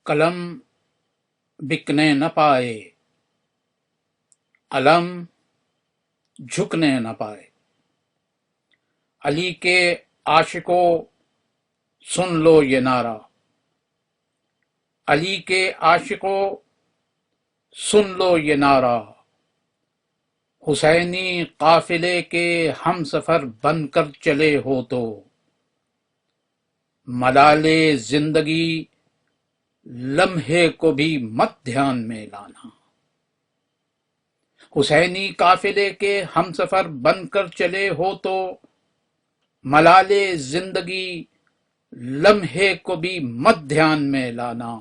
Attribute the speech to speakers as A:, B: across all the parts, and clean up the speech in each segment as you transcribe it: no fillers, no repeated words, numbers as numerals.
A: قلم بکنے نہ پائے، علم جھکنے نہ پائے۔ علی کے عاشقوں سن لو یہ نعرہ، علی کے عاشقوں سن لو یہ نعرہ، حسینی قافلے کے ہم سفر بن کر چلے ہو تو ملال زندگی لمحے کو بھی مت دھیان میں لانا۔ حسینی قافلے کے ہم سفر بن کر چلے ہو تو ملال زندگی لمحے کو بھی مت دھیان میں لانا۔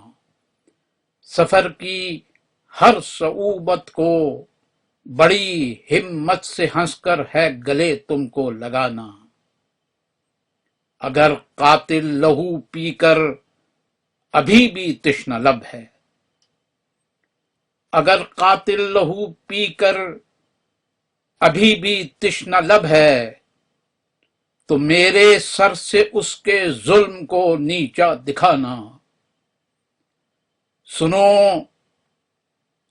A: سفر کی ہر صعوبت کو بڑی ہمت سے ہنس کر ہے گلے تم کو لگانا۔ اگر قاتل لہو پی کر ابھی بھی تشنہ لب ہے، اگر قاتل لہو پی کر ابھی بھی تشنہ لب ہے، تو میرے سر سے اس کے ظلم کو نیچا دکھانا۔ سنو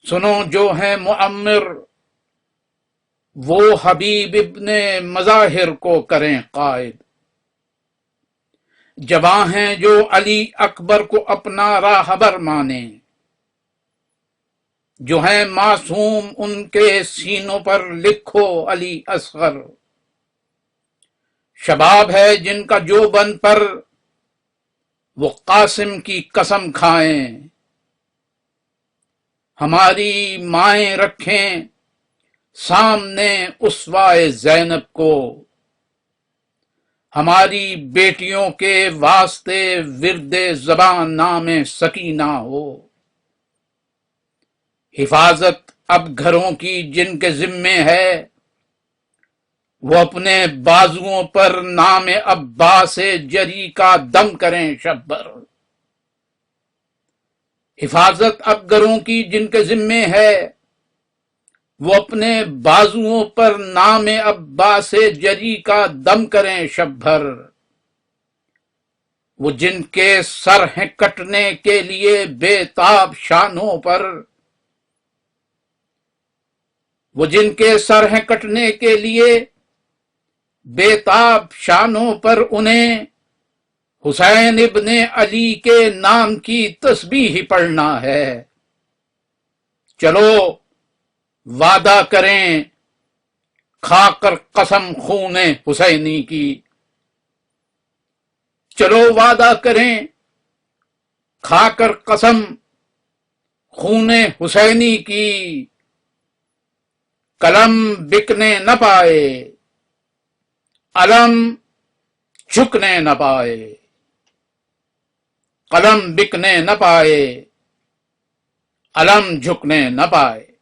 A: سنو جو ہے معمر، وہ حبیب ابن مظاہر کو کریں قائد۔ جواں ہیں جو علی اکبر کو اپنا راہبر مانیں، جو ہیں معصوم ان کے سینوں پر لکھو علی اصغر۔ شباب ہے جن کا جوبن پر وہ قاسم کی قسم کھائیں۔ ہماری مائیں رکھیں سامنے اسوائے زینب کو، ہماری بیٹیوں کے واسطے ورد زبان نام سکینہ ہو۔ حفاظت اب گھروں کی جن کے ذمے ہے، وہ اپنے بازوؤں پر نام عباس جری کا دم کریں شب بھر۔ حفاظت اب گھروں کی جن کے ذمے ہے، وہ اپنے بازوؤں پر نام عباس جری کا دم کریں شب بھر۔ وہ جن کے سر ہیں کٹنے کے لیے بے تاب شانوں پر، وہ جن کے سر ہیں کٹنے کے لیے بے تاب شانوں پر، انہیں حسین ابن علی کے نام کی تسبیح پڑھنا ہے۔ چلو وعدہ کریں کھا کر قسم خون حسینی کی، چلو وعدہ کریں کھا کر قسم خون حسینی کی۔ قلم بکنے نہ پائے، علم جھکنے نہ پائے، قلم بکنے نہ پائے، علم جھکنے نہ پائے۔